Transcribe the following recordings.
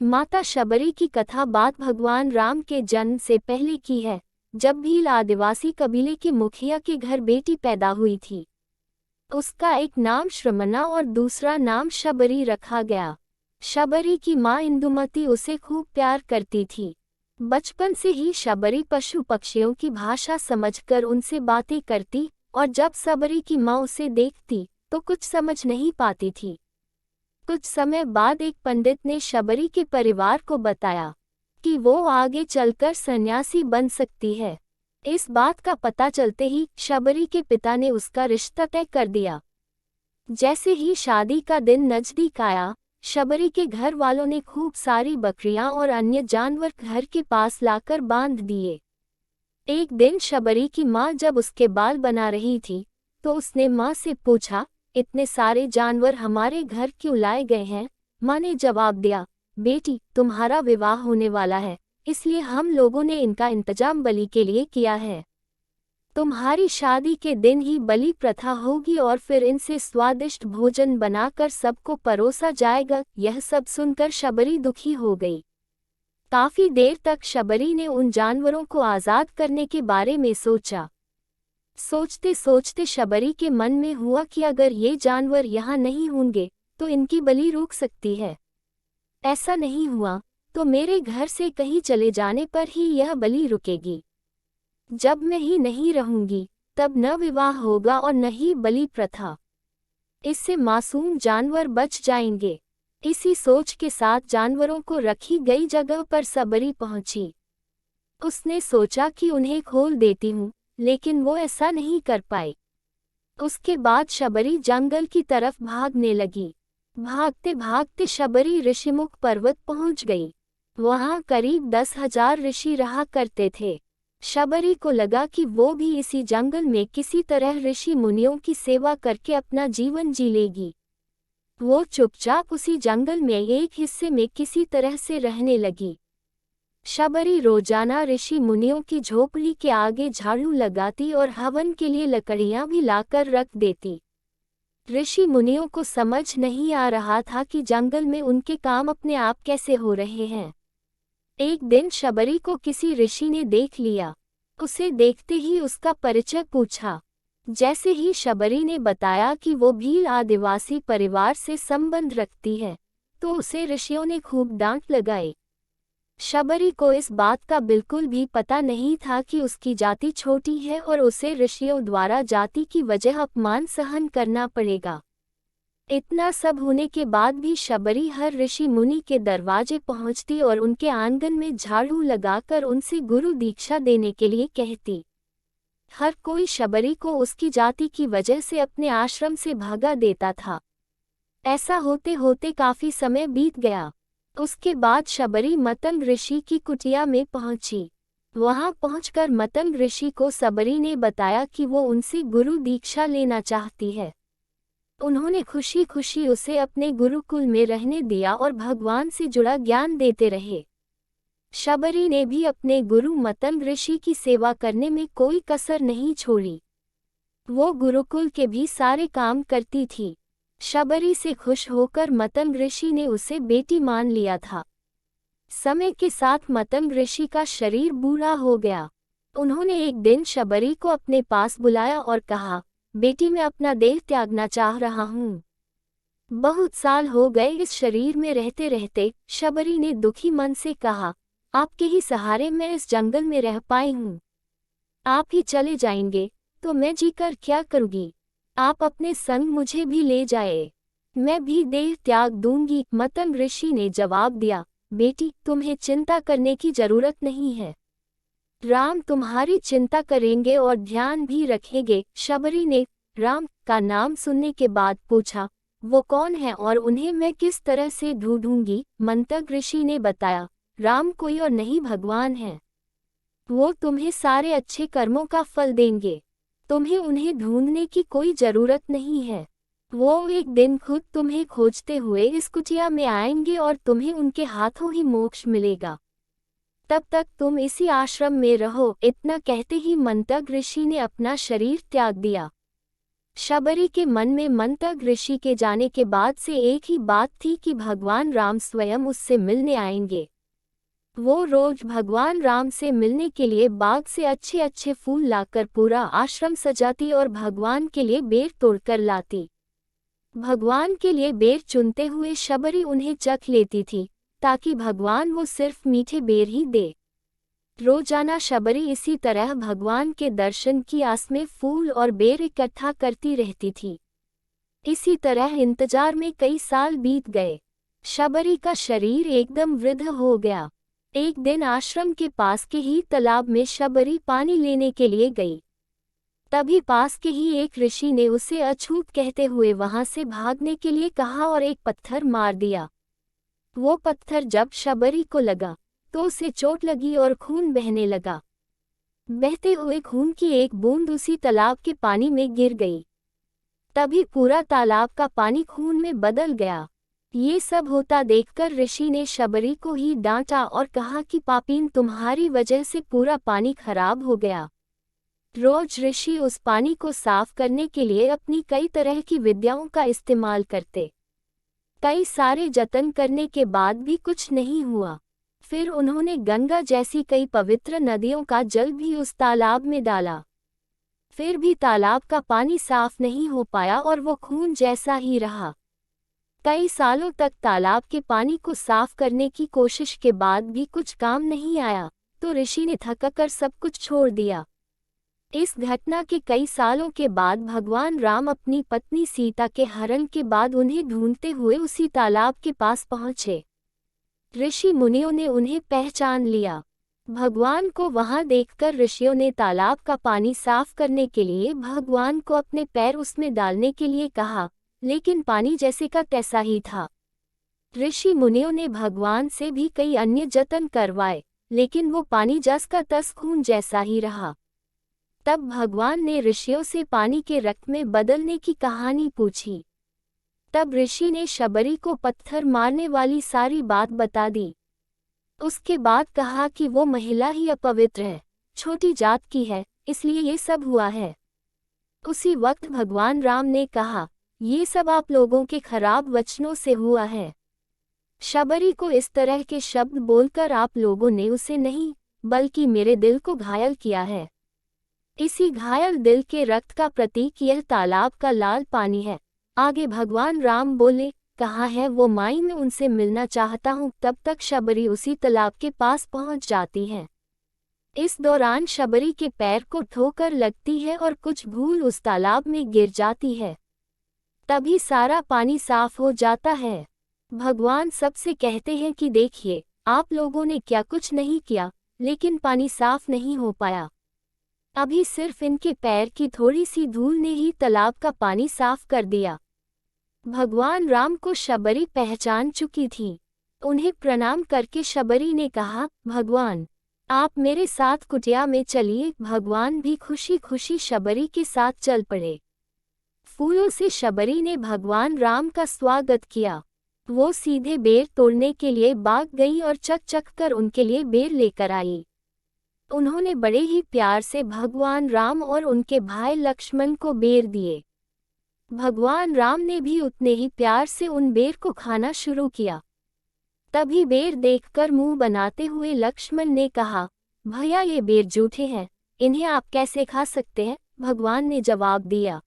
माता शबरी की कथा बात भगवान राम के जन्म से पहले की है, जब भील आदिवासी कबीले के मुखिया के घर बेटी पैदा हुई थी। उसका एक नाम श्रमना और दूसरा नाम शबरी रखा गया। शबरी की माँ इंदुमती उसे खूब प्यार करती थी। बचपन से ही शबरी पशु पक्षियों की भाषा समझकर उनसे बातें करती, और जब शबरी की माँ उसे देखती तो कुछ समझ नहीं पाती थी। कुछ समय बाद एक पंडित ने शबरी के परिवार को बताया कि वो आगे चलकर सन्यासी बन सकती है। इस बात का पता चलते ही शबरी के पिता ने उसका रिश्ता तय कर दिया। जैसे ही शादी का दिन नजदीक आया, शबरी के घर वालों ने खूब सारी बकरियां और अन्य जानवर घर के पास लाकर बांध दिए। एक दिन शबरी की माँ जब उसके बाल बना रही थी, तो उसने माँ से पूछा, इतने सारे जानवर हमारे घर क्यों लाए गए हैं? माँ ने जवाब दिया, बेटी, तुम्हारा विवाह होने वाला है, इसलिए हम लोगों ने इनका इंतजाम बलि के लिए किया है। तुम्हारी शादी के दिन ही बलि प्रथा होगी और फिर इनसे स्वादिष्ट भोजन बनाकर सबको परोसा जाएगा। यह सब सुनकर शबरी दुखी हो गई। काफी देर तक शबरी ने उन जानवरों को आजाद करने के बारे में सोचा। सोचते सोचते शबरी के मन में हुआ कि अगर ये जानवर यहाँ नहीं होंगे तो इनकी बलि रुक सकती है। ऐसा नहीं हुआ तो मेरे घर से कहीं चले जाने पर ही यह बलि रुकेगी। जब मैं ही नहीं रहूंगी तब न विवाह होगा और न ही बलि प्रथा। इससे मासूम जानवर बच जाएंगे। इसी सोच के साथ जानवरों को रखी गई जगह पर शबरी पहुंची। उसने सोचा कि उन्हें खोल देती हूँ, लेकिन वो ऐसा नहीं कर पाई। उसके बाद शबरी जंगल की तरफ भागने लगी। भागते भागते शबरी ऋषिमुख पर्वत पहुंच गई। वहां करीब 10,000 ऋषि रहा करते थे। शबरी को लगा कि वो भी इसी जंगल में किसी तरह ऋषि मुनियों की सेवा करके अपना जीवन जी लेगी। वो चुपचाप उसी जंगल में एक हिस्से में किसी तरह से रहने लगी। शबरी रोजाना ऋषि मुनियों की झोपड़ी के आगे झाड़ू लगाती और हवन के लिए लकड़ियां भी लाकर रख देती। ऋषि मुनियों को समझ नहीं आ रहा था कि जंगल में उनके काम अपने आप कैसे हो रहे हैं। एक दिन शबरी को किसी ऋषि ने देख लिया। उसे देखते ही उसका परिचय पूछा। जैसे ही शबरी ने बताया कि वो भील आदिवासी परिवार से संबंध रखती है, तो उसे ऋषियों ने खूब डांट लगाई। शबरी को इस बात का बिल्कुल भी पता नहीं था कि उसकी जाति छोटी है और उसे ऋषियों द्वारा जाति की वजह अपमान सहन करना पड़ेगा। इतना सब होने के बाद भी शबरी हर ऋषि मुनि के दरवाजे पहुंचती और उनके आंगन में झाड़ू लगाकर उनसे गुरु दीक्षा देने के लिए कहती। हर कोई शबरी को उसकी जाति की वजह से अपने आश्रम से भगा देता था। ऐसा होते होते काफी समय बीत गया। उसके बाद शबरी मतंग ऋषि की कुटिया में पहुंची। वहां पहुंचकर मतंग ऋषि को शबरी ने बताया कि वो उनसे गुरु दीक्षा लेना चाहती है। उन्होंने खुशी खुशी उसे अपने गुरुकुल में रहने दिया और भगवान से जुड़ा ज्ञान देते रहे। शबरी ने भी अपने गुरु मतंग ऋषि की सेवा करने में कोई कसर नहीं छोड़ी। वो गुरुकुल के भी सारे काम करती थी। शबरी से खुश होकर मतंग ऋषि ने उसे बेटी मान लिया था। समय के साथ मतंग ऋषि का शरीर बूढ़ा हो गया। उन्होंने एक दिन शबरी को अपने पास बुलाया और कहा, बेटी, मैं अपना देह त्यागना चाह रहा हूँ। बहुत साल हो गए इस शरीर में रहते रहते। शबरी ने दुखी मन से कहा, आपके ही सहारे मैं इस जंगल में रह पाई हूँ। आप ही चले जाएंगे तो मैं जीकर क्या करूँगी? आप अपने संग मुझे भी ले जाए, मैं भी देह त्याग दूंगी। मतंग ऋषि ने जवाब दिया, बेटी, तुम्हें चिंता करने की जरूरत नहीं है। राम तुम्हारी चिंता करेंगे और ध्यान भी रखेंगे। शबरी ने राम का नाम सुनने के बाद पूछा, वो कौन है और उन्हें मैं किस तरह से ढूंढूंगी? मतंग ऋषि ने बताया, राम कोई और नहीं भगवान है। वो तुम्हें सारे अच्छे कर्मों का फल देंगे। तुम्हें उन्हें ढूंढने की कोई जरूरत नहीं है। वो एक दिन खुद तुम्हें खोजते हुए इस कुटिया में आएंगे और तुम्हें उनके हाथों ही मोक्ष मिलेगा। तब तक तुम इसी आश्रम में रहो। इतना कहते ही मतंग ऋषि ने अपना शरीर त्याग दिया। शबरी के मन में मंतग ऋषि के जाने के बाद से एक ही बात थी कि भगवान राम स्वयं उससे मिलने आएंगे। वो रोज भगवान राम से मिलने के लिए बाग से अच्छे अच्छे फूल लाकर पूरा आश्रम सजाती और भगवान के लिए बेर तोड़कर लाती। भगवान के लिए बेर चुनते हुए शबरी उन्हें चख लेती थी, ताकि भगवान वो सिर्फ मीठे बेर ही दे। रोजाना शबरी इसी तरह भगवान के दर्शन की आस में फूल और बेर इकट्ठा करती रहती थी। इसी तरह इंतजार में कई साल बीत गए। शबरी का शरीर एकदम वृद्ध हो गया। एक दिन आश्रम के पास के ही तालाब में शबरी पानी लेने के लिए गई। तभी पास के ही एक ऋषि ने उसे अछूत कहते हुए वहां से भागने के लिए कहा और एक पत्थर मार दिया। वो पत्थर जब शबरी को लगा तो उसे चोट लगी और खून बहने लगा। बहते हुए खून की एक बूंद उसी तालाब के पानी में गिर गई। तभी पूरा तालाब का पानी खून में बदल गया। ये सब होता देखकर ऋषि ने शबरी को ही डांटा और कहा कि पापीन, तुम्हारी वजह से पूरा पानी खराब हो गया। रोज ऋषि उस पानी को साफ करने के लिए अपनी कई तरह की विद्याओं का इस्तेमाल करते। कई सारे जतन करने के बाद भी कुछ नहीं हुआ। फिर उन्होंने गंगा जैसी कई पवित्र नदियों का जल भी उस तालाब में डाला। फिर भी तालाब का पानी साफ नहीं हो पाया और वो खून जैसा ही रहा। कई सालों तक तालाब के पानी को साफ करने की कोशिश के बाद भी कुछ काम नहीं आया, तो ऋषि ने थककर सब कुछ छोड़ दिया। इस घटना के कई सालों के बाद भगवान राम अपनी पत्नी सीता के हरण के बाद उन्हें ढूंढते हुए उसी तालाब के पास पहुंचे। ऋषि मुनियों ने उन्हें पहचान लिया। भगवान को वहां देखकर ऋषियों ने तालाब का पानी साफ करने के लिए भगवान को अपने पैर उसमें डालने के लिए कहा, लेकिन पानी जैसे का तैसा ही था। ऋषि मुनियों ने भगवान से भी कई अन्य जतन करवाए, लेकिन वो पानी जस का तस खून जैसा ही रहा। तब भगवान ने ऋषियों से पानी के रक्त में बदलने की कहानी पूछी। तब ऋषि ने शबरी को पत्थर मारने वाली सारी बात बता दी। उसके बाद कहा कि वो महिला ही अपवित्र है, छोटी जात की है, इसलिए ये सब हुआ है। उसी वक्त भगवान राम ने कहा, ये सब आप लोगों के खराब वचनों से हुआ है। शबरी को इस तरह के शब्द बोलकर आप लोगों ने उसे नहीं, बल्कि मेरे दिल को घायल किया है। इसी घायल दिल के रक्त का प्रतीक यह तालाब का लाल पानी है। आगे भगवान राम बोले, कहाँ है वो माई, मैं उनसे मिलना चाहता हूँ। तब तक शबरी उसी तालाब के पास पहुँच जाती है। इस दौरान शबरी के पैर को ठोकर लगती है और कुछ भूल उस तालाब में गिर जाती है। तभी सारा पानी साफ हो जाता है। भगवान सबसे कहते हैं कि देखिए, आप लोगों ने क्या कुछ नहीं किया, लेकिन पानी साफ नहीं हो पाया। अभी सिर्फ इनके पैर की थोड़ी सी धूल ने ही तालाब का पानी साफ कर दिया। भगवान राम को शबरी पहचान चुकी थी। उन्हें प्रणाम करके शबरी ने कहा, भगवान, आप मेरे साथ कुटिया में चलिए। भगवान भी खुशी खुशी शबरी के साथ चल पड़े। फूलों से शबरी ने भगवान राम का स्वागत किया। वो सीधे बेर तोड़ने के लिए बाग गई और चक चक कर उनके लिए बेर लेकर आई। उन्होंने बड़े ही प्यार से भगवान राम और उनके भाई लक्ष्मण को बेर दिए। भगवान राम ने भी उतने ही प्यार से उन बेर को खाना शुरू किया। तभी बेर देखकर मुंह बनाते हुए लक्ष्मण ने कहा, भैया ये बेर जूठे हैं, इन्हें आप कैसे खा सकते हैं? भगवान ने जवाब दिया,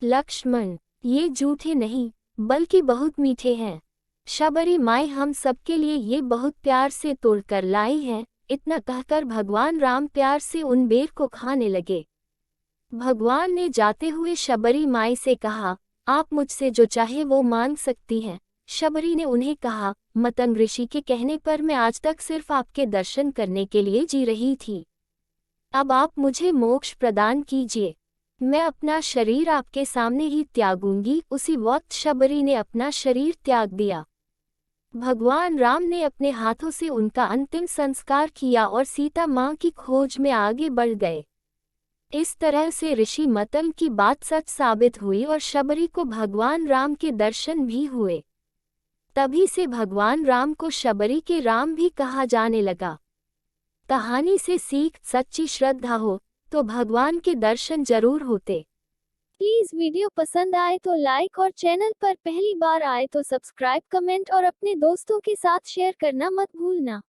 लक्ष्मण, ये जूठे नहीं बल्कि बहुत मीठे हैं। शबरी माई हम सबके लिए ये बहुत प्यार से तोड़कर लाई हैं। इतना कहकर भगवान राम प्यार से उन बेर को खाने लगे। भगवान ने जाते हुए शबरी माई से कहा, आप मुझसे जो चाहे वो मांग सकती हैं। शबरी ने उन्हें कहा, मतंग ऋषि के कहने पर मैं आज तक सिर्फ आपके दर्शन करने के लिए जी रही थी। अब आप मुझे मोक्ष प्रदान कीजिए। मैं अपना शरीर आपके सामने ही त्यागूंगी। उसी वक्त शबरी ने अपना शरीर त्याग दिया। भगवान राम ने अपने हाथों से उनका अंतिम संस्कार किया और सीता मां की खोज में आगे बढ़ गए। इस तरह से ऋषि मतंग की बात सच साबित हुई और शबरी को भगवान राम के दर्शन भी हुए। तभी से भगवान राम को शबरी के राम भी कहा जाने लगा। कहानी से सीख, सच्ची श्रद्धा हो तो भगवान के दर्शन जरूर होते। प्लीज वीडियो पसंद आए तो लाइक और चैनल पर पहली बार आए तो सब्सक्राइब, कमेंट और अपने दोस्तों के साथ शेयर करना मत भूलना।